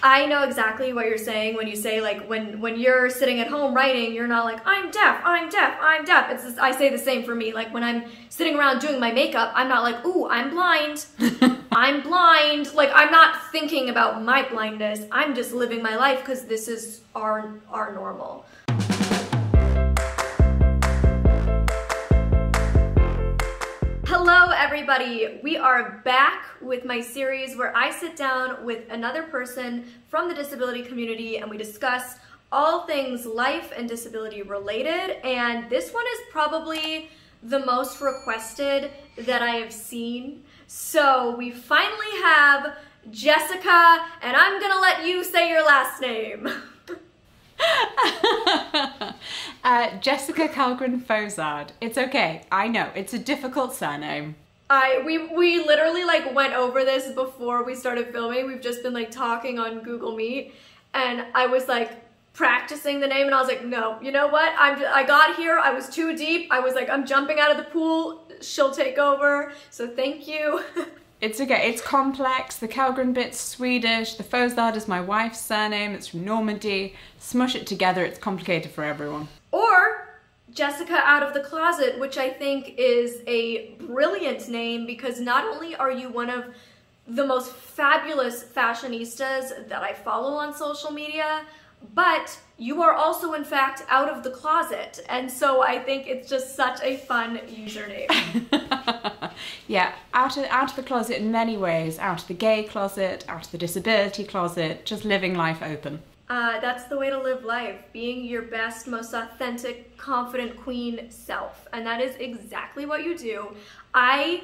I know exactly what you're saying when you say, like, when you're sitting at home writing, you're not like, I'm deaf, I'm deaf, I'm deaf. It's just, I say the same for me. Like, when I'm sitting around doing my makeup, I'm not like, ooh, I'm blind. I'm blind. Like, I'm not thinking about my blindness. I'm just living my life because this is our normal. Hello everybody, we are back with my series where I sit down with another person from the disability community and we discuss all things life and disability related, and this one is probably the most requested that I have seen. So we finally have Jessica, and I'm gonna let you say your last name. Jessica Kellgren-Fozard. It's okay. I know it's a difficult surname. We literally like went over this before we started filming. We've just been like talking on Google Meet, and I was like practicing the name, and I was like, no, you know what? I got here. I was too deep. I was like, I'm jumping out of the pool. She'll take over. So thank you. It's okay, it's complex. The Kellgren bit's Swedish, the Fozard is my wife's surname, it's from Normandy. Smush it together, it's complicated for everyone. Or Jessica Out of the Closet, which I think is a brilliant name because not only are you one of the most fabulous fashionistas that I follow on social media, but you are also in fact out of the closet, and so I think it's just such a fun username. Yeah, out of the closet in many ways, out of the gay closet, out of the disability closet, just living life open. That's the way to live life, being your best, most authentic, confident queen self, and that is exactly what you do. I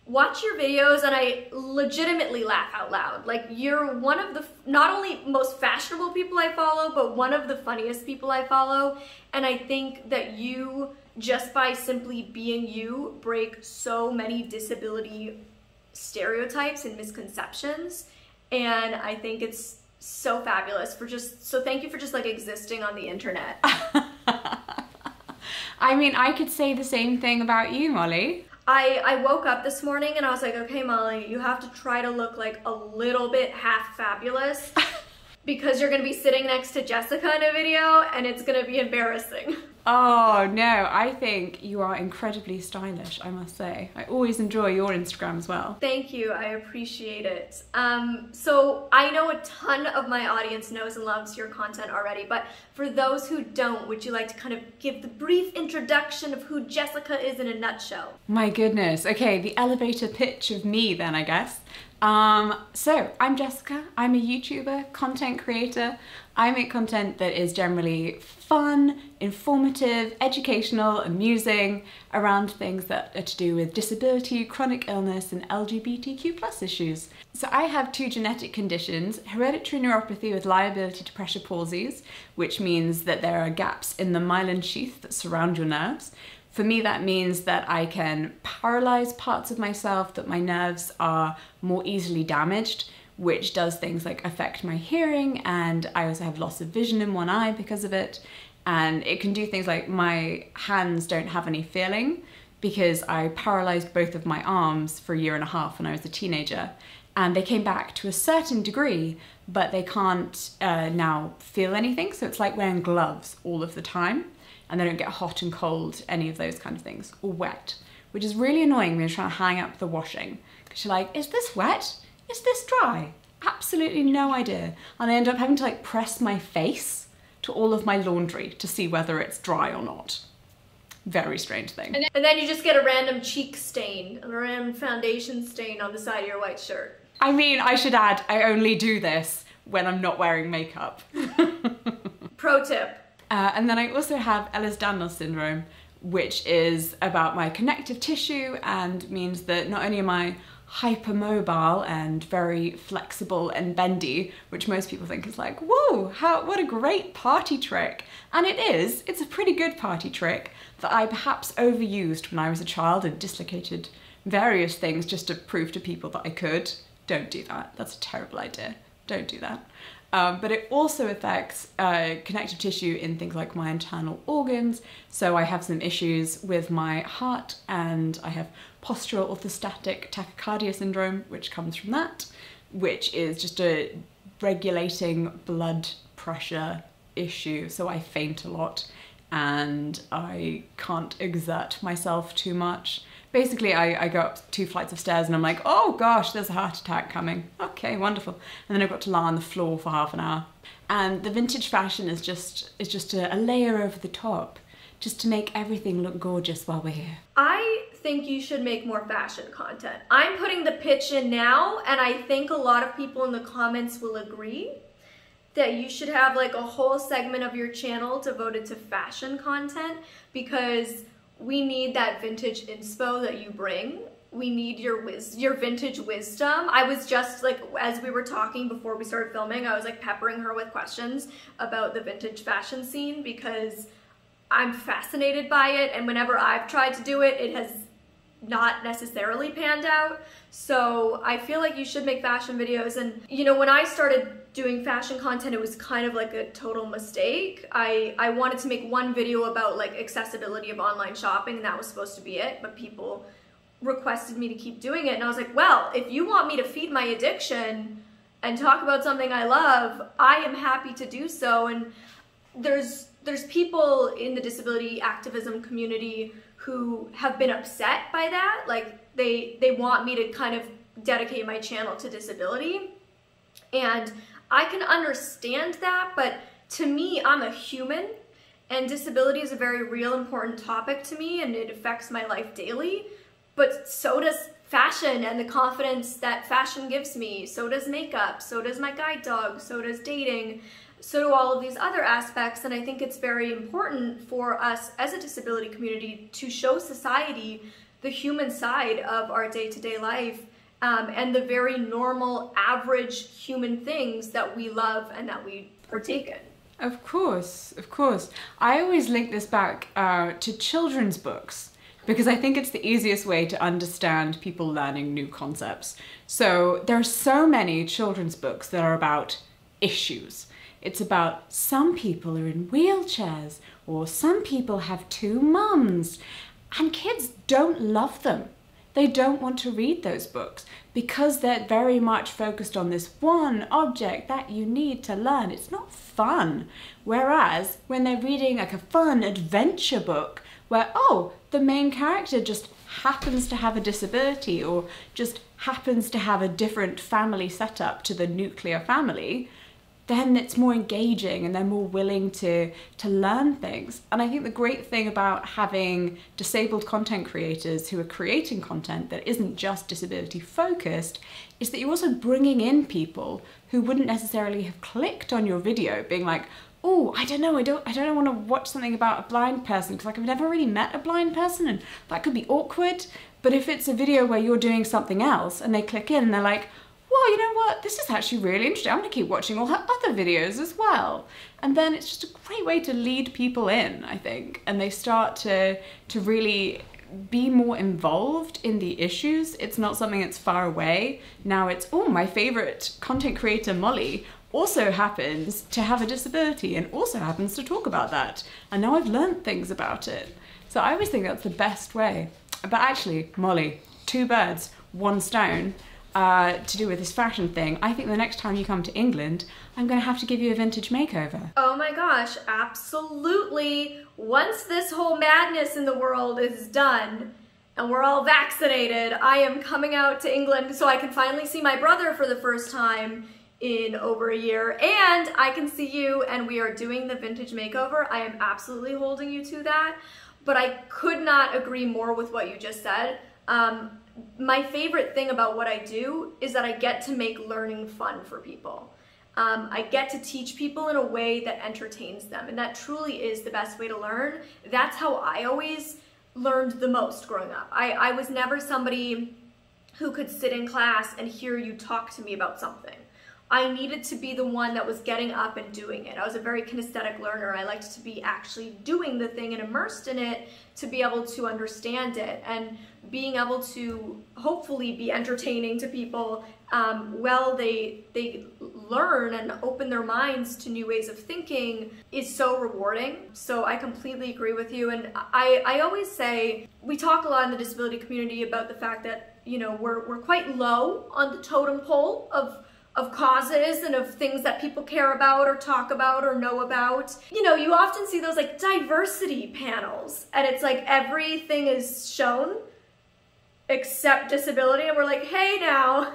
watch your videos and I legitimately laugh out loud. Like, you're one of the not only most fashionable people I follow, but one of the funniest people I follow, and I think that you, just by simply being you, break so many disability stereotypes and misconceptions, and I think it's so fabulous so thank you for just like existing on the internet. I mean, I could say the same thing about you, Molly. I woke up this morning and I was like, okay, Molly, you have to try to look like a little bit half fabulous because you're gonna be sitting next to Jessica in a video and it's gonna be embarrassing. Oh no, I think you are incredibly stylish, I must say. I always enjoy your Instagram as well. Thank you, I appreciate it. So I know a ton of my audience knows and loves your content already, but for those who don't, would you like to kind of give the brief introduction of who Jessica is in a nutshell? My goodness, okay, the elevator pitch of me then, I guess. So I'm Jessica, I'm a YouTuber, content creator. I make content that is generally fun, informative, educational, amusing, around things that are to do with disability, chronic illness, and LGBTQ+ issues. So I have two genetic conditions, hereditary neuropathy with liability to pressure palsies, which means that there are gaps in the myelin sheath that surround your nerves. For me, that means that I can paralyze parts of myself, that my nerves are more easily damaged, which does things like affect my hearing, and I also have loss of vision in one eye because of it. And it can do things like my hands don't have any feeling because I paralyzed both of my arms for 1.5 years when I was a teenager. And they came back to a certain degree, but they can't now feel anything. So it's like wearing gloves all of the time. And they don't get hot and cold, any of those kind of things, or wet, which is really annoying when you're trying to hang up the washing. Because you're like, is this wet? Is this dry? Absolutely no idea. And I end up having to like press my face to all of my laundry to see whether it's dry or not. Very strange thing. And then you just get a random cheek stain, a random foundation stain on the side of your white shirt. I mean, I should add, I only do this when I'm not wearing makeup. Pro tip. And then I also have Ehlers-Danlos syndrome, which is about my connective tissue and means that not only am I hypermobile and very flexible and bendy, which most people think is like, whoa, what a great party trick. And it is, it's a pretty good party trick that I perhaps overused when I was a child and dislocated various things just to prove to people that I could. Don't do that, that's a terrible idea, don't do that. But it also affects connective tissue in things like my internal organs. So I have some issues with my heart, and I have postural orthostatic tachycardia syndrome, which comes from that, which is just a regulating blood pressure issue, so I faint a lot and I can't exert myself too much. Basically, I go up 2 flights of stairs and I'm like, oh gosh, there's a heart attack coming. Okay, wonderful. And then I've got to lie on the floor for half an hour. And the vintage fashion is just a layer over the top, just to make everything look gorgeous while we're here. I think you should make more fashion content. I'm putting the pitch in now, and I think a lot of people in the comments will agree that you should have like a whole segment of your channel devoted to fashion content, because we need that vintage inspo that you bring. We need your vintage wisdom. I was just like, as we were talking before we started filming, I was like peppering her with questions about the vintage fashion scene, because I'm fascinated by it, and whenever I've tried to do it, it has not necessarily panned out. So I feel like you should make fashion videos. And you know, when I started doing fashion content, it was kind of like a total mistake. I wanted to make one video about like accessibility of online shopping, and that was supposed to be it, but people requested me to keep doing it, and I was like, well, if you want me to feed my addiction and talk about something I love, I am happy to do so. And there's people in the disability activism community who have been upset by that. Like they want me to kind of dedicate my channel to disability, and I can understand that, but to me, I'm a human, and disability is a very real, important topic to me, and it affects my life daily. But so does fashion and the confidence that fashion gives me. So does makeup, so does my guide dog, so does dating, so do all of these other aspects. And I think it's very important for us as a disability community to show society the human side of our day-to-day life, and the very normal, average human things that we love and that we partake in. Of course, of course. I always link this back to children's books, because I think it's the easiest way to understand people learning new concepts. So there are so many children's books that are about issues. It's about some people are in wheelchairs, or some people have 2 mums, and kids don't love them. They don't want to read those books because they're very much focused on this one object that you need to learn. It's not fun. Whereas when they're reading like a fun adventure book where, oh, the main character just happens to have a disability or just happens to have a different family setup to the nuclear family, then it's more engaging and they're more willing to learn things. And I think the great thing about having disabled content creators who are creating content that isn't just disability focused is that you're also bringing in people who wouldn't necessarily have clicked on your video being like, oh, I don't know, I don't want to watch something about a blind person because like I've never really met a blind person and that could be awkward. But if it's a video where you're doing something else and they click in and they're like, well, you know what, this is actually really interesting. I'm going to keep watching all her other videos as well. And then it's just a great way to lead people in, I think. And they start to really be more involved in the issues. It's not something that's far away. Now it's, oh, my favorite content creator, Molly, also happens to have a disability and also happens to talk about that. And now I've learned things about it. So I always think that's the best way. But actually, Molly, 2 birds, 1 stone. To do with this fashion thing, I think the next time you come to England, I'm going to have to give you a vintage makeover. Oh my gosh, absolutely. Once this whole madness in the world is done and we're all vaccinated, I am coming out to England so I can finally see my brother for the first time in over a year, and I can see you, and we are doing the vintage makeover. I am absolutely holding you to that, but I could not agree more with what you just said. My favorite thing about what I do is that I get to make learning fun for people. I get to teach people in a way that entertains them, and that truly is the best way to learn. That's how I always learned the most growing up. I was never somebody who could sit in class and hear you talk to me about something. I needed to be the one that was getting up and doing it. I was a very kinesthetic learner. I liked to be actually doing the thing and immersed in it to be able to understand it, and being able to hopefully be entertaining to people while they learn and open their minds to new ways of thinking is so rewarding. So I completely agree with you. And I always say, we talk a lot in the disability community about the fact that, you know, we're quite low on the totem pole of causes and of things that people care about or talk about or know about. You know, you often see those like diversity panels, and it's like everything is shown except disability, and we're like, hey now.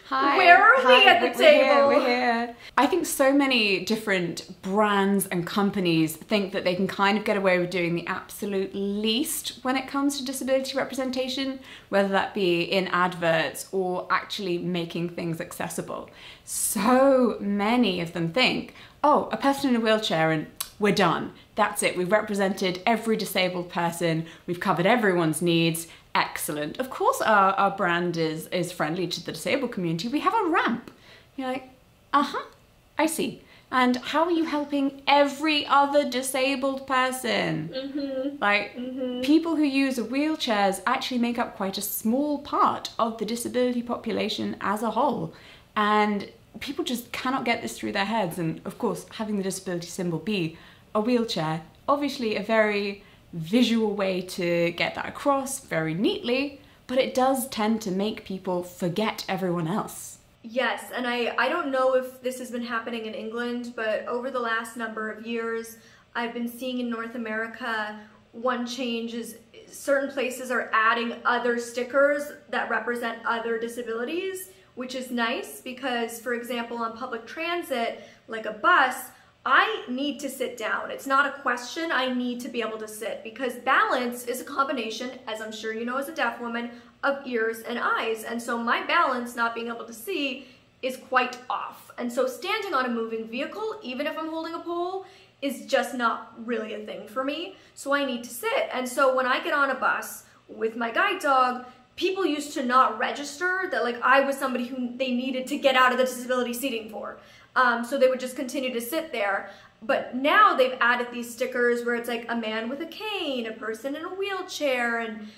Hi. Where are we at the table? We're here. I think so many different brands and companies think that they can kind of get away with doing the absolute least when it comes to disability representation, whether that be in adverts or actually making things accessible. So many of them think, oh, a person in a wheelchair and we're done. That's it. We've represented every disabled person. We've covered everyone's needs. Excellent. Of course our brand is friendly to the disabled community. We have a ramp. You're like, I see. And how are you helping every other disabled person? Like, people who use wheelchairs actually make up quite a small part of the disability population as a whole. And people just cannot get this through their heads. And of course, having the disability symbol be a wheelchair, obviously a very visual way to get that across very neatly, but it does tend to make people forget everyone else. Yes, and I don't know if this has been happening in England, but over the last number of years, I've been seeing in North America, one change is certain places are adding other stickers that represent other disabilities, which is nice because, for example, on public transit, like a bus, I need to sit down. It's not a question. I need to be able to sit because balance is a combination, as I'm sure you know as a deaf woman, of ears and eyes. And so my balance, not being able to see, is quite off. And so standing on a moving vehicle, even if I'm holding a pole, is just not really a thing for me. So I need to sit. And so when I get on a bus with my guide dog, people used to not register that like I was somebody who they needed to get out of the disability seating for. So they would just continue to sit there. But now they've added these stickers where it's like a man with a cane, a person in a wheelchair, and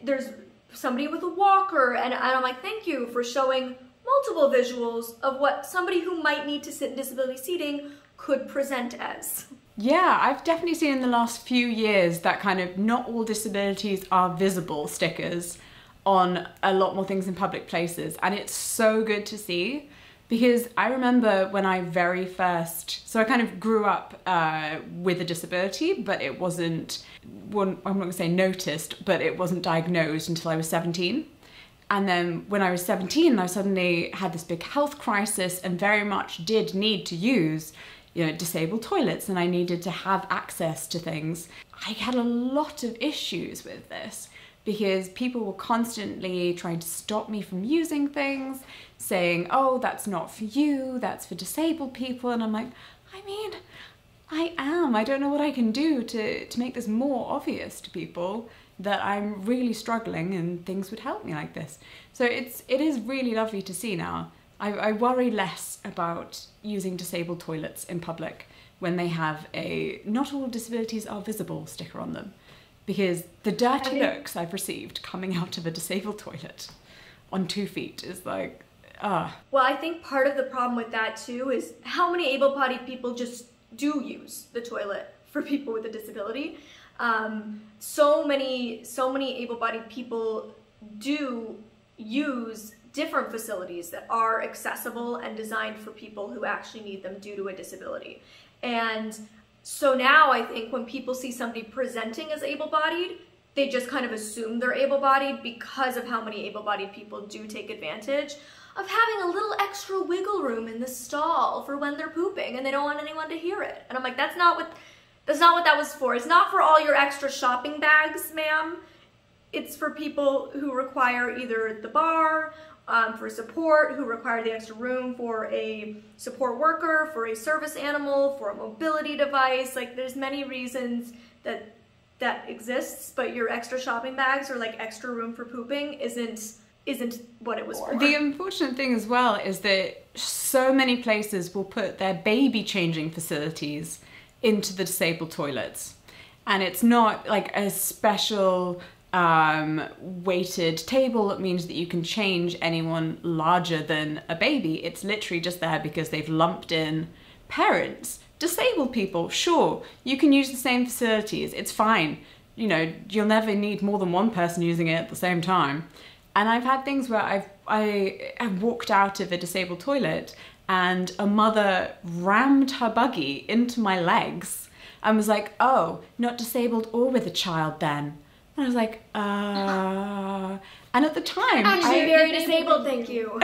there's somebody with a walker. And I'm like, thank you for showing multiple visuals of what somebody who might need to sit in disability seating could present as. Yeah, I've definitely seen in the last few years that kind of not all disabilities are visible stickers on a lot more things in public places. And it's so good to see. Because I remember when I very first, so I kind of grew up with a disability, but it wasn't, I'm not going to say noticed, but it wasn't diagnosed until I was 17. And then when I was 17, I suddenly had this big health crisis and very much did need to use, you know, disabled toilets, and I needed to have access to things. I had a lot of issues with this because people were constantly trying to stop me from using things, saying, oh, that's not for you, that's for disabled people. And I'm like, I mean, I don't know what I can do to make this more obvious to people that I'm really struggling and things would help me like this. So it is really lovely to see now. I worry less about using disabled toilets in public when they have a not all disabilities are visible sticker on them. Because the dirty looks I've received coming out of a disabled toilet on 2 feet is like, Well, I think part of the problem with that too is how many able-bodied people just do use the toilet for people with a disability. So many able-bodied people do use different facilities that are accessible and designed for people who actually need them due to a disability. And so now I think when people see somebody presenting as able-bodied, they just kind of assume they're able-bodied because of how many able-bodied people do take advantage of having a little extra wiggle room in the stall for when they're pooping and they don't want anyone to hear it. And I'm like, that's not what that was for. It's not for all your extra shopping bags, ma'am. It's for people who require either the bar, for support, who require the extra room for a support worker, for a service animal, for a mobility device. Like, there's many reasons that exists, but your extra shopping bags or like extra room for pooping isn't what it was for. The unfortunate thing as well is that so many places will put their baby changing facilities into the disabled toilets, and it's not like a special weighted table that means that you can change anyone larger than a baby. It's literally just there because they've lumped in parents. Disabled people, sure, you can use the same facilities, it's fine. You know, you'll never need more than one person using it at the same time. And I've had things where I walked out of a disabled toilet and a mother rammed her buggy into my legs and was like, oh, not disabled or with a child then. And I was like, and at the time, actually very disabled, thank you.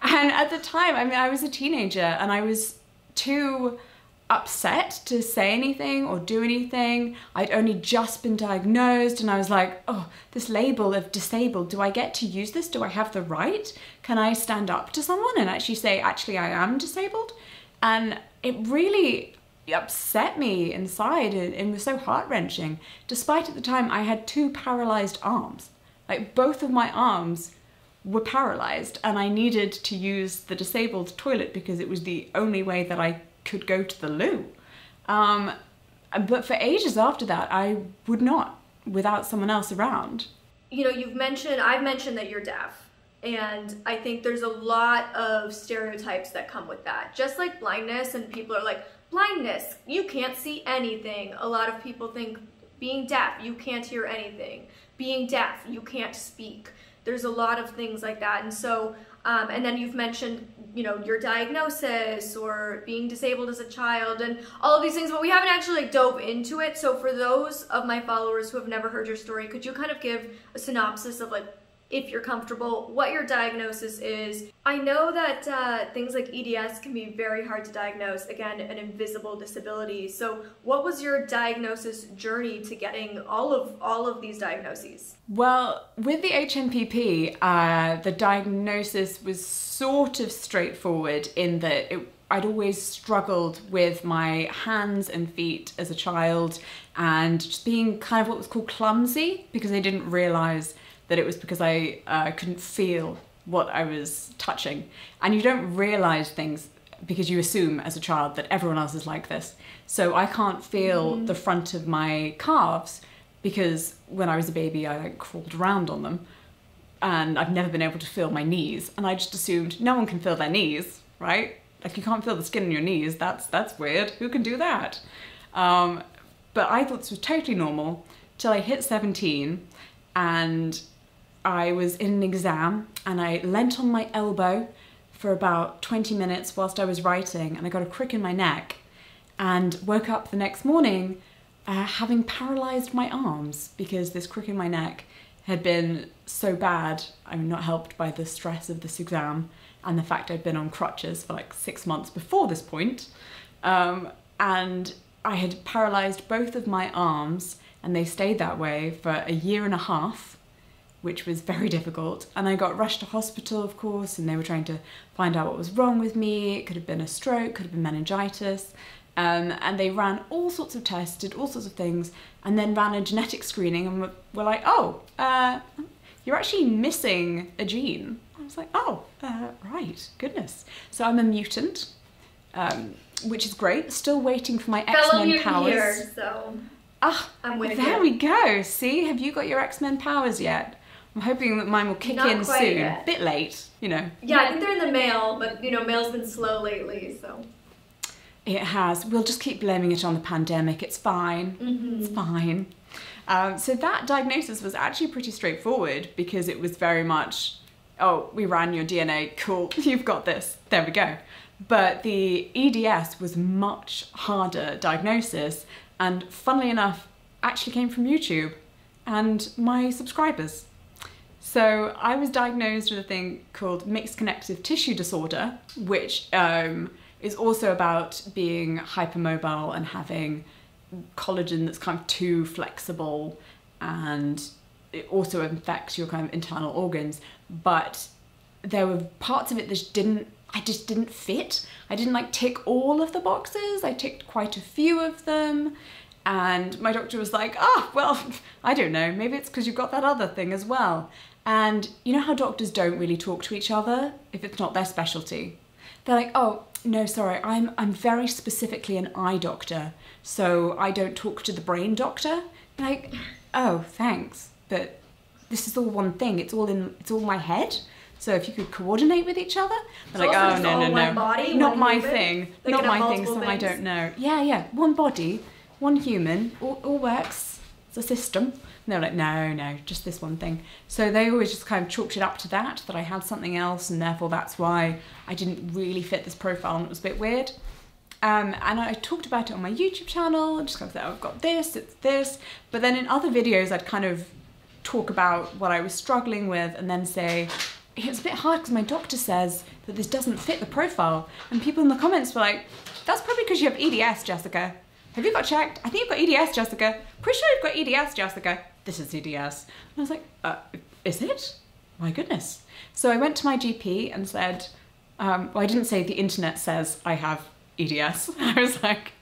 And at the time, I mean, I was a teenager and I was too upset to say anything or do anything. I'd only just been diagnosed and I was like, oh, this label of disabled, do I get to use this? Do I have the right? Can I stand up to someone and actually say, actually, I am disabled? And it really upset me inside and was so heart-wrenching. Despite at the time I had 2 paralyzed arms. Like both of my arms were paralyzed and I needed to use the disabled toilet because it was the only way that I could go to the loo. But for ages after that, I would not without someone else around. You know, I've mentioned that you're deaf. And I think there's a lot of stereotypes that come with that. Just like blindness, and people are like, blindness, you can't see anything. A lot of people think being deaf, you can't hear anything. Being deaf, you can't speak. There's a lot of things like that. And so, and then you've mentioned, you know, your diagnosis or being disabled as a child and all of these things, but we haven't actually like dove into it. So for those of my followers who have never heard your story, could you kind of give a synopsis of like, if you're comfortable, what your diagnosis is? I know that things like EDS can be very hard to diagnose, again, an invisible disability. So what was your diagnosis journey to getting all of these diagnoses? Well, with the HMPP, the diagnosis was sort of straightforward in that I'd always struggled with my hands and feet as a child and just being kind of what was called clumsy because I didn't realise that it was because I couldn't feel what I was touching. And you don't realise things because you assume as a child that everyone else is like this. So I can't feel the front of my calves because when I was a baby I like crawled around on them and I've never been able to feel my knees. And I just assumed no one can feel their knees, right? Like you can't feel the skin in your knees, that's weird, who can do that? But I thought this was totally normal till I hit 17 and I was in an exam and I leant on my elbow for about 20 minutes whilst I was writing and I got a crick in my neck and woke up the next morning having paralysed my arms because this crick in my neck had been so bad. I'm not helped by the stress of this exam and the fact I'd been on crutches for like 6 months before this point. And I had paralysed both of my arms and they stayed that way for 1.5 years, which was very difficult. And I got rushed to hospital, of course, and they were trying to find out what was wrong with me. It could have been a stroke, could have been meningitis. And they ran all sorts of tests, did all sorts of things, and then ran a genetic screening and were like, oh, you're actually missing a gene. I was like, oh, right, goodness. So I'm a mutant, which is great. Still waiting for my X-Men powers. Here, so I'm with there we go. See, have you got your X-Men powers yet? I'm hoping that mine will kick in soon. Yet. Bit late, you know. Yeah, I think they're in the mail, but you know, mail's been slow lately, so. It has. We'll just keep blaming it on the pandemic. It's fine. It's fine. So that diagnosis was actually pretty straightforward because it was very much, oh, we ran your DNA, cool, you've got this, there we go. But the EDS was much harder diagnosis and funnily enough, actually came from YouTube and my subscribers. So I was diagnosed with a thing called mixed connective tissue disorder, which is also about being hypermobile and having collagen that's kind of too flexible, and it also affects your kind of internal organs. But there were parts of it that I just didn't fit. I didn't like tick all of the boxes. I ticked quite a few of them. And my doctor was like, oh, well, I don't know, maybe it's because you've got that other thing as well. And you know how doctors don't really talk to each other if it's not their specialty? They're like, oh, no, sorry, I'm very specifically an eye doctor, so I don't talk to the brain doctor. Like, oh, thanks, but this is all one thing. It's all my head. So if you could coordinate with each other, they're like, oh, no, not my thing, so I don't know. Yeah, one body, one human, all works. It's a system. And they were like, no, just this one thing. So they always just kind of chalked it up to that I had something else, and therefore that's why I didn't really fit this profile, and it was a bit weird. And I talked about it on my YouTube channel, just kind of said, oh, I've got this, it's this. But then in other videos, I'd kind of talk about what I was struggling with and then say, it's a bit hard because my doctor says that this doesn't fit the profile. And people in the comments were like, that's probably because you have EDS, Jessica. Have you got checked? I think you've got EDS, Jessica. Pretty sure you've got EDS, Jessica. This is EDS. And I was like, is it? My goodness. So I went to my GP and said, well, I didn't say the internet says I have EDS. I was like,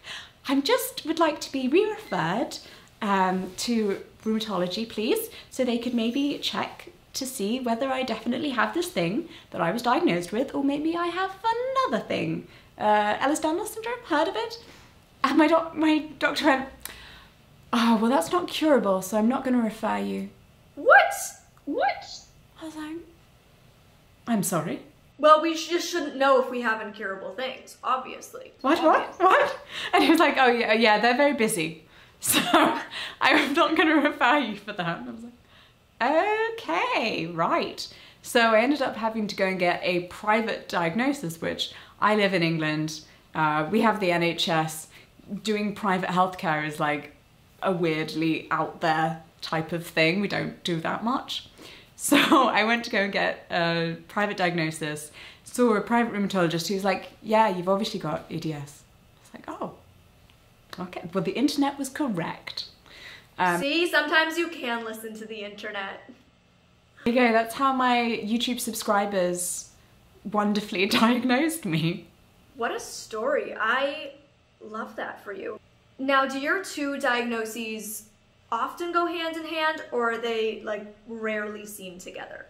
I just would like to be re-referred to rheumatology, please, so they could maybe check to see whether I definitely have this thing that I was diagnosed with, or maybe I have another thing. Ehlers-Danlos syndrome, heard of it? And my doctor went, oh, well, that's not curable, so I'm not going to refer you. What? I was like, I'm sorry. Well, we just shouldn't know if we have incurable things, obviously. What? And he was like, oh, yeah, they're very busy. So I'm not going to refer you for that. And I was like, okay, right. So I ended up having to go and get a private diagnosis, which I live in England. We have the NHS. Doing private healthcare is like a weirdly out there type of thing. We don't do that much. So I went to go and get a private diagnosis, saw a private rheumatologist who's like, yeah, you've obviously got EDS. I was like, oh, okay. Well, the internet was correct. See, sometimes you can listen to the internet. Okay, that's how my YouTube subscribers wonderfully diagnosed me. What a story. I love that for you. Now, do your two diagnoses often go hand in hand, or are they like rarely seen together?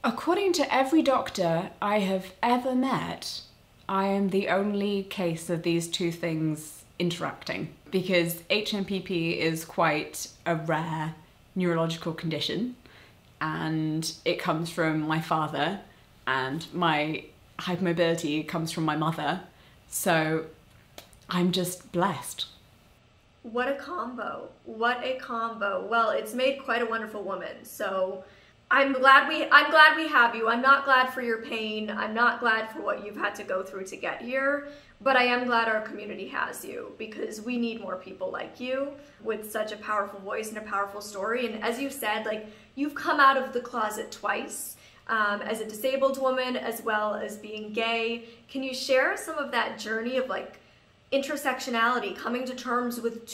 According to every doctor I have ever met, I am the only case of these two things interacting, because HMPP is quite a rare neurological condition, and it comes from my father, and my hypermobility comes from my mother, so I'm just blessed. What a combo. What a combo. Well, it's made quite a wonderful woman. So I'm glad we have you. I'm not glad for your pain. I'm not glad for what you've had to go through to get here, but I am glad our community has you, because we need more people like you with such a powerful voice and a powerful story. And as you said, like, you've come out of the closet twice, as a disabled woman as well as being gay. Can you share some of that journey of like intersectionality, coming to terms with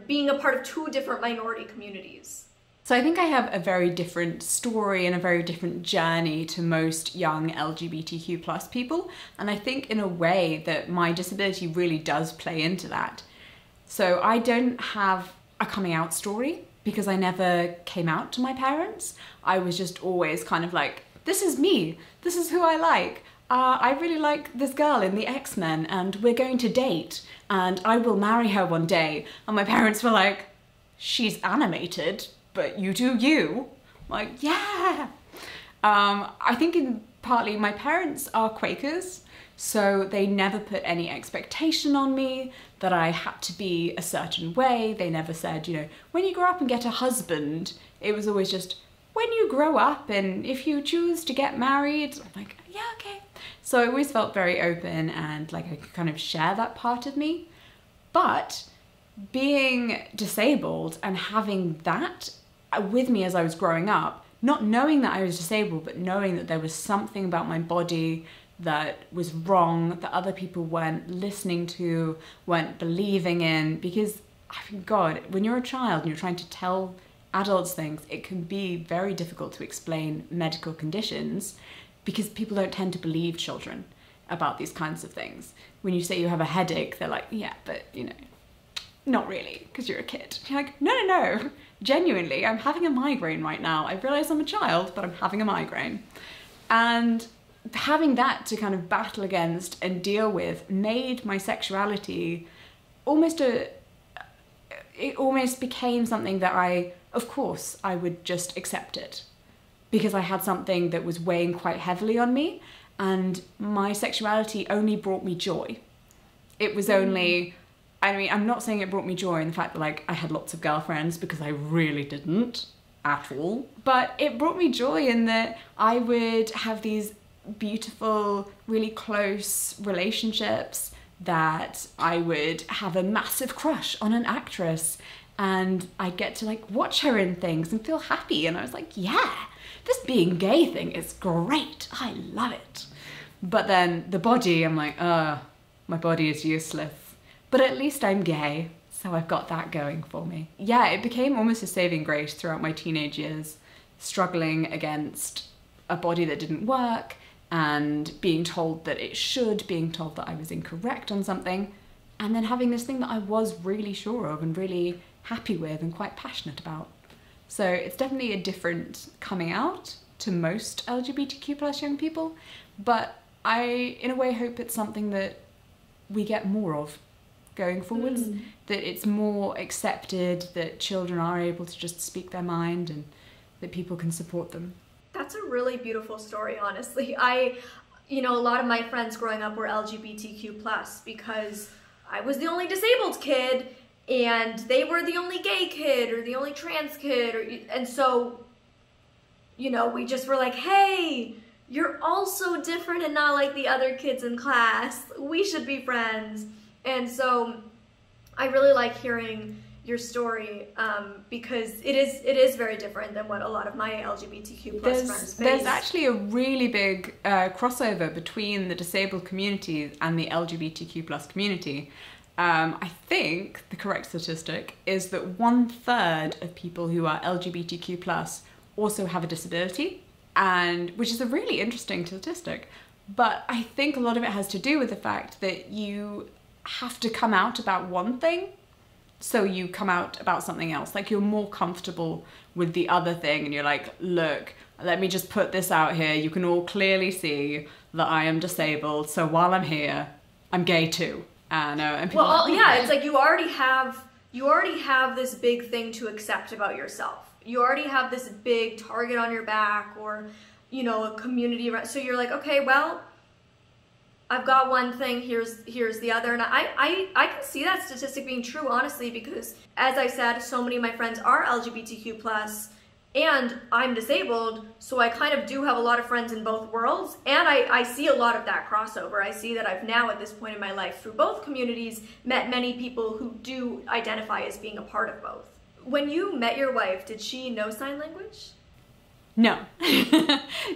being a part of two different minority communities? So I think I have a very different story and a very different journey to most young LGBTQ+ people. And I think in a way that my disability really does play into that. So I don't have a coming out story because I never came out to my parents. I was just always kind of like, this is me, this is who I like. I really like this girl in the X-Men and we're going to date and I will marry her one day. And my parents were like, she's animated, but you do you. I'm like, yeah. I think partly my parents are Quakers, so they never put any expectation on me that I had to be a certain way. They never said, you know, when you grow up and get a husband, it was always just, when you grow up and if you choose to get married, I'm like, yeah, okay. So I always felt very open and like I could kind of share that part of me. But being disabled and having that with me as I was growing up, not knowing that I was disabled, but knowing that there was something about my body that was wrong, that other people weren't listening to, weren't believing in, because, I mean, God, when you're a child and you're trying to tell adults things, it can be very difficult to explain medical conditions because people don't tend to believe children about these kinds of things. When you say you have a headache, they're like, yeah, but, you know, not really, because you're a kid. You're like, no, no, no, genuinely, I'm having a migraine right now. I realize I'm a child, but I'm having a migraine. And having that to kind of battle against and deal with made my sexuality it almost became something that of course, I would just accept it because I had something that was weighing quite heavily on me, and my sexuality only brought me joy. It was only, I mean, I'm not saying it brought me joy in the fact that like I had lots of girlfriends, because I really didn't at all. But it brought me joy in that I would have these beautiful, really close relationships, that I would have a massive crush on an actress and I'd get to like watch her in things and feel happy. And I was like, yeah, this being gay thing is great. I love it. But then the body, I'm like, my body is useless. But at least I'm gay, so I've got that going for me. Yeah, it became almost a saving grace throughout my teenage years, struggling against a body that didn't work and being told that it should, being told that I was incorrect on something, and then having this thing that I was really sure of and really happy with and quite passionate about. So it's definitely a different coming out to most LGBTQ+ young people, but I, in a way, hope it's something that we get more of going forwards, that it's more accepted, that children are able to just speak their mind and that people can support them. That's a really beautiful story, honestly. You know, a lot of my friends growing up were LGBTQ+, because I was the only disabled kid and they were the only gay kid or the only trans kid, and so, you know, we just were like, hey, you're all so different and not like the other kids in class. We should be friends. And so I really like hearing your story, because it is very different than what a lot of my LGBTQ+ friends face. There's actually a really big crossover between the disabled community and the LGBTQ+ community. I think the correct statistic is that 1/3 of people who are LGBTQ+ also have a disability, and which is a really interesting statistic. But I think a lot of it has to do with the fact that you have to come out about one thing, so you come out about something else. Like, you're more comfortable with the other thing and you're like, look, let me just put this out here. You can all clearly see that I am disabled, so while I'm here, I'm gay too. And people well, yeah, it's like you already have this big thing to accept about yourself. You already have this big target on your back, or, you know, a community. So you're like, okay, well, I've got one thing, here's the other. And I can see that statistic being true, honestly, because as I said, so many of my friends are LGBTQ+, and I'm disabled, so I kind of do have a lot of friends in both worlds, and I see a lot of that crossover. I see that I've now, at this point in my life, through both communities, met many people who do identify as being a part of both. When you met your wife, did she know sign language? No,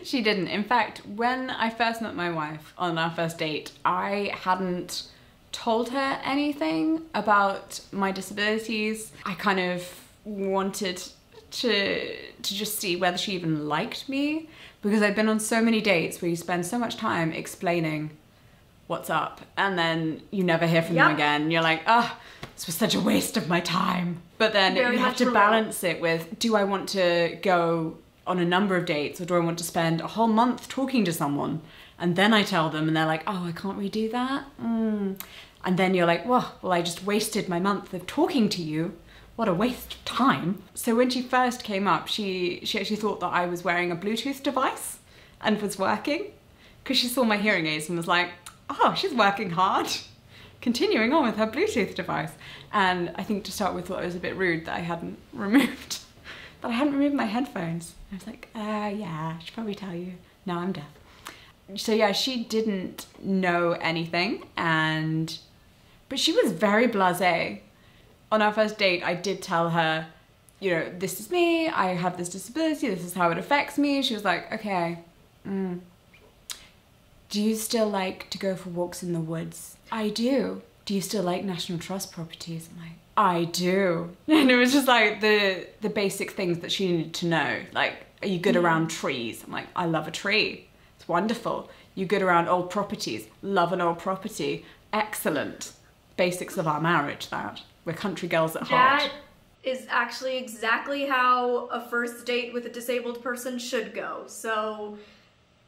she didn't. In fact, when I first met my wife on our first date, I hadn't told her anything about my disabilities. I kind of wanted to just see whether she even liked me, because I'd been on so many dates where you spend so much time explaining what's up and then you never hear from them again. You're like, oh, this was such a waste of my time. But then you have to balance it with, do I want to go on a number of dates, or do I want to spend a whole month talking to someone? And then I tell them and they're like, oh, I can't redo that. And then you're like, well, I just wasted my month of talking to you. What a waste of time. So when she first came up, she actually thought that I was wearing a Bluetooth device and was working, because she saw my hearing aids and was like, oh, she's working hard, continuing on with her Bluetooth device. And I think to start with, thought it was a bit rude that I hadn't removed my headphones. I was like, yeah, I should probably tell you. No, I'm deaf. So yeah, she didn't know anything, but she was very blasé. On our first date, I did tell her, you know, this is me, I have this disability, this is how it affects me. She was like, okay, do you still like to go for walks in the woods? I do. Do you still like National Trust properties? I'm like, I do. And it was just like the basic things that she needed to know. Like, are you good around trees? I'm like, I love a tree. It's wonderful. You good around old properties? Love an old property. Excellent. Basics of our marriage, that. We're country girls at heart. That is actually exactly how a first date with a disabled person should go. So,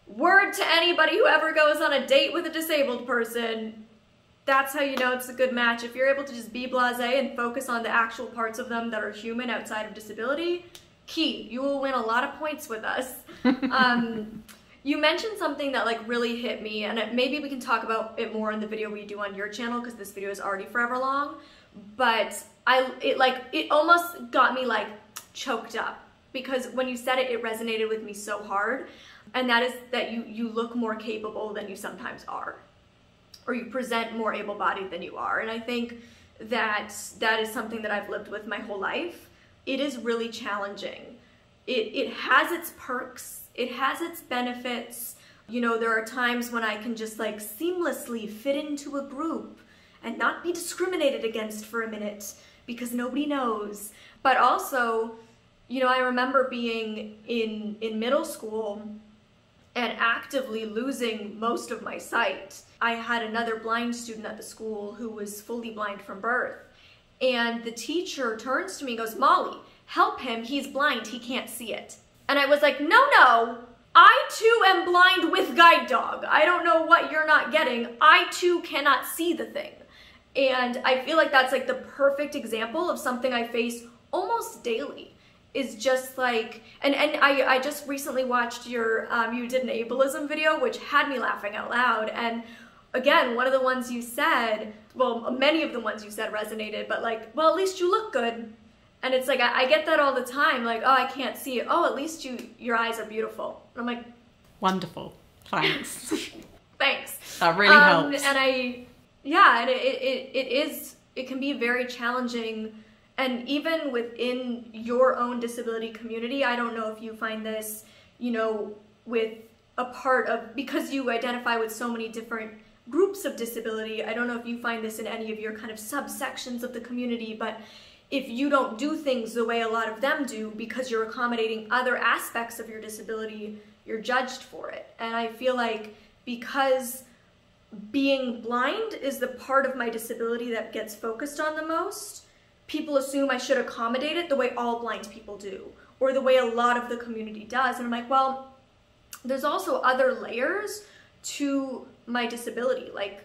word to anybody who ever goes on a date with a disabled person, that's how you know it's a good match. If you're able to just be blasé and focus on the actual parts of them that are human outside of disability, key. You will win a lot of points with us. You mentioned something that like really hit me, and maybe we can talk about it more in the video we do on your channel, because this video is already forever long, but it almost got me like choked up, because when you said it, it resonated with me so hard, and that is that you look more capable than you sometimes are, or you present more able-bodied than you are. And I think that is something that I've lived with my whole life. It is really challenging. It has its perks. It has its benefits. You know, there are times when I can just like seamlessly fit into a group and not be discriminated against for a minute because nobody knows. But also, you know, I remember being in middle school and actively losing most of my sight. I had another blind student at the school who was fully blind from birth. And the teacher turns to me and goes, "Molly, help him, he's blind, he can't see it." And I was like, no, I too am blind with guide dog. I don't know what you're not getting. I too cannot see the thing. And I feel like that's like the perfect example of something I face almost daily. Is just like, and I just recently watched your, you did an ableism video, which had me laughing out loud. And again, one of the ones you said, well, many of the ones you said resonated, but like, well, at least you look good. And it's like, I get that all the time, like, oh, I can't see it. Oh, at least your eyes are beautiful. And I'm like, wonderful, thanks. Thanks. That really helps. And it can be very challenging. And even within your own disability community, I don't know if you find this, you know, with a part of, because you identify with so many different groups of disability, I don't know if you find this in any of your kind of subsections of the community, but if you don't do things the way a lot of them do because you're accommodating other aspects of your disability, you're judged for it. And I feel like because being blind is the part of my disability that gets focused on the most, people assume I should accommodate it the way all blind people do, or the way a lot of the community does. And I'm like, well, there's also other layers to my disability. Like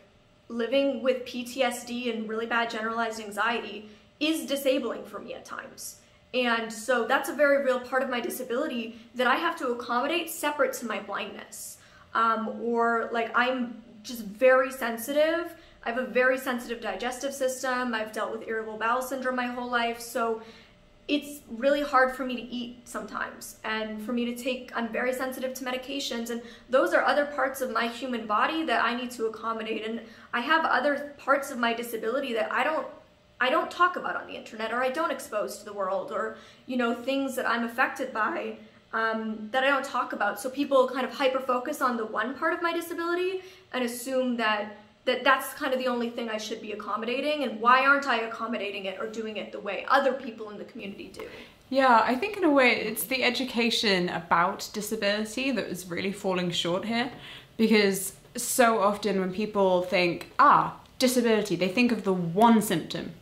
living with PTSD and really bad generalized anxiety is disabling for me at times. And so that's a very real part of my disability that I have to accommodate separate to my blindness. Or like I'm just very sensitive. I have a very sensitive digestive system. I've dealt with irritable bowel syndrome my whole life. So it's really hard for me to eat sometimes, and for me to take, I'm very sensitive to medications, and those are other parts of my human body that I need to accommodate. And I have other parts of my disability that I don't talk about on the internet, or I don't expose to the world, or, you know, things that I'm affected by that I don't talk about. So people kind of hyper-focus on the one part of my disability and assume that's kind of the only thing I should be accommodating, and why aren't I accommodating it or doing it the way other people in the community do? Yeah, I think in a way it's the education about disability that is really falling short here, because so often when people think, disability, they think of the one symptom.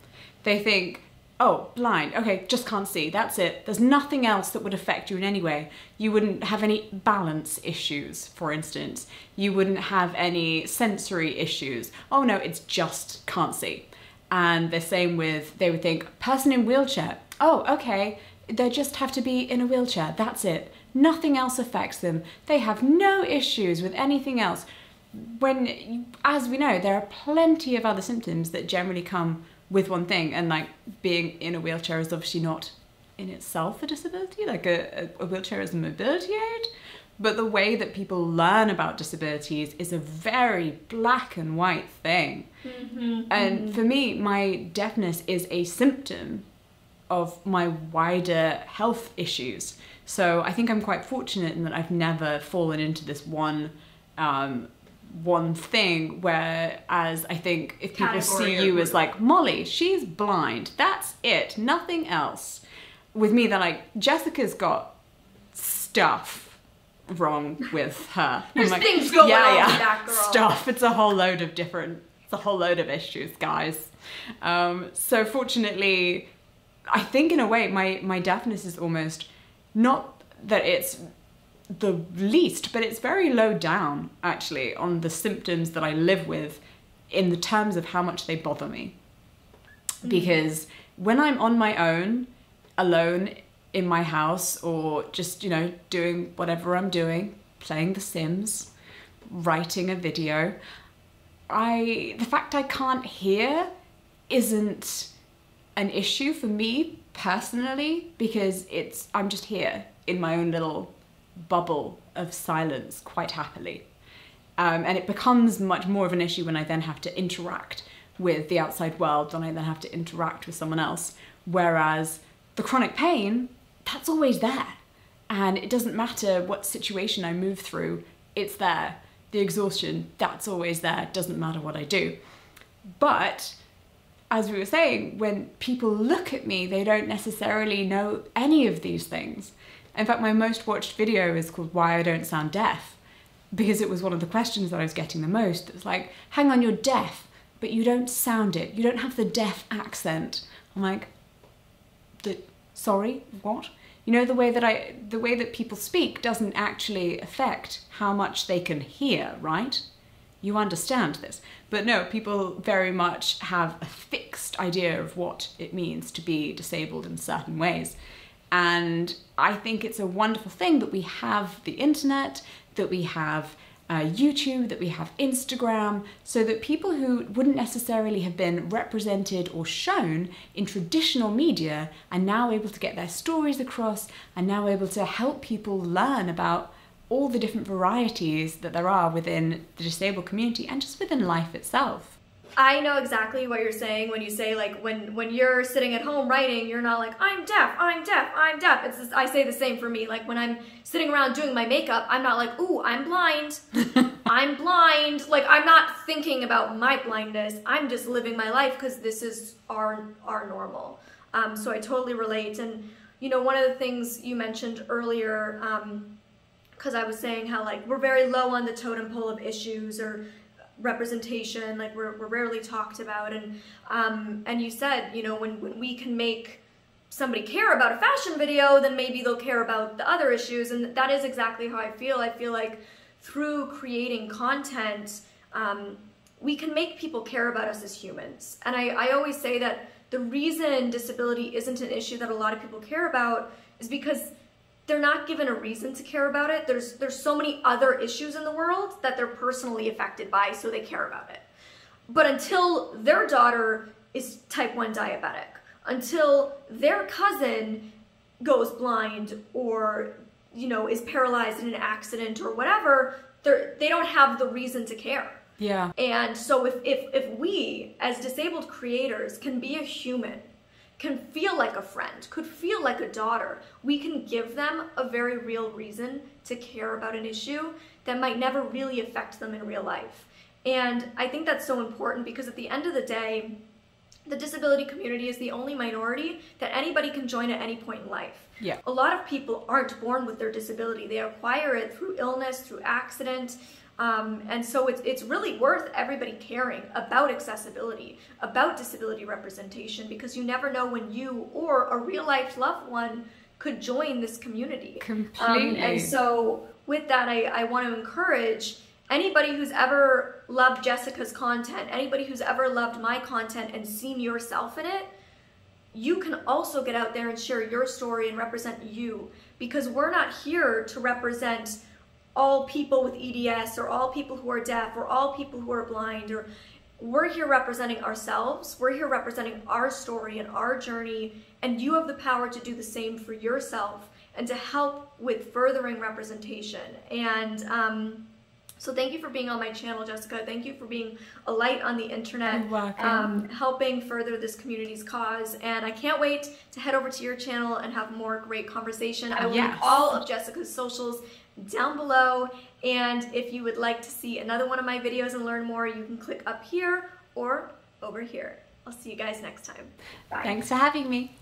They think, oh, blind, okay, just can't see, that's it. There's nothing else that would affect you in any way. You wouldn't have any balance issues, for instance. You wouldn't have any sensory issues. Oh no, it's just can't see. And the same with, they would think, person in wheelchair, oh, okay, they just have to be in a wheelchair, that's it. Nothing else affects them. They have no issues with anything else. When, as we know, there are plenty of other symptoms that generally come with one thing, and like being in a wheelchair is obviously not in itself a disability. Like a wheelchair is a mobility aid, but the way that people learn about disabilities is a very black and white thing. And for me, my deafness is a symptom of my wider health issues. So I think I'm quite fortunate in that I've never fallen into this one thing, whereas I think if people see you as like, Molly, she's blind, that's it, nothing else. With me, they're like, Jessica's got stuff wrong with her. There's like, things going on with that girl. Stuff, it's a whole load of issues, guys. So fortunately, I think in a way, my deafness is almost, not that it's the least, but it's very low down actually on the symptoms that I live with in the terms of how much they bother me. Because when I'm on my own, alone in my house, or just, you know, doing whatever I'm doing, playing The Sims, writing a video. The fact I can't hear isn't an issue for me personally, because I'm just here in my own little bubble of silence quite happily. And it becomes much more of an issue when I then have to interact with the outside world, when I then have to interact with someone else. Whereas the chronic pain, that's always there. And it doesn't matter what situation I move through, it's there. The exhaustion, that's always there. It doesn't matter what I do. But as we were saying, when people look at me, they don't necessarily know any of these things. In fact, my most watched video is called Why I Don't Sound Deaf, because it was one of the questions that I was getting the most. It's like, hang on, you're deaf, but you don't sound it. You don't have the deaf accent. I'm like, sorry, what? You know, the way that people speak doesn't actually affect how much they can hear, right? You understand this. But no, people very much have a fixed idea of what it means to be disabled in certain ways. And I think it's a wonderful thing that we have the internet, that we have YouTube, that we have Instagram, so that people who wouldn't necessarily have been represented or shown in traditional media are now able to get their stories across, and now able to help people learn about all the different varieties that there are within the disabled community and just within life itself. I know exactly what you're saying when you say, like, when you're sitting at home writing, you're not like, I'm deaf, I'm deaf, I'm deaf. It's just, I say the same for me. Like, when I'm sitting around doing my makeup, I'm not like, ooh, I'm blind. I'm blind. Like, I'm not thinking about my blindness. I'm just living my life because this is our normal. So I totally relate. And, you know, one of the things you mentioned earlier, because I was saying how, like, we're very low on the totem pole of issues or representation, like we're rarely talked about, and you said, you know, when we can make somebody care about a fashion video, then maybe they'll care about the other issues, and that is exactly how I feel. I feel like through creating content, we can make people care about us as humans. And I always say that the reason disability isn't an issue that a lot of people care about is because they're not given a reason to care about it. There's so many other issues in the world that they're personally affected by, so they care about it. But until their daughter is type 1 diabetic, until their cousin goes blind or, you know, is paralyzed in an accident or whatever, they don't have the reason to care. Yeah. And so if we, as disabled creators, can be a human, can feel like a friend, could feel like a daughter, we can give them a very real reason to care about an issue that might never really affect them in real life. And I think that's so important because at the end of the day, the disability community is the only minority that anybody can join at any point in life. Yeah. A lot of people aren't born with their disability. They acquire it through illness, through accident. And so it's really worth everybody caring about accessibility, about disability representation, because you never know when you or a real life loved one could join this community. Completely. And so with that, I want to encourage anybody who's ever loved Jessica's content, anybody who's ever loved my content and seen yourself in it, you can also get out there and share your story and represent you, because we're not here to represent all people with EDS or all people who are deaf or all people who are blind. Or we're here representing ourselves. We're here representing our story and our journey, and you have the power to do the same for yourself and to help with furthering representation. And so thank you for being on my channel, Jessica. Thank you for being a light on the internet. You're welcome. Helping further this community's cause. And I can't wait to head over to your channel and have more great conversation. I will link all of Jessica's socials down below. And if you would like to see another one of my videos and learn more, you can click up here or over here. I'll see you guys next time. Bye. Thanks for having me.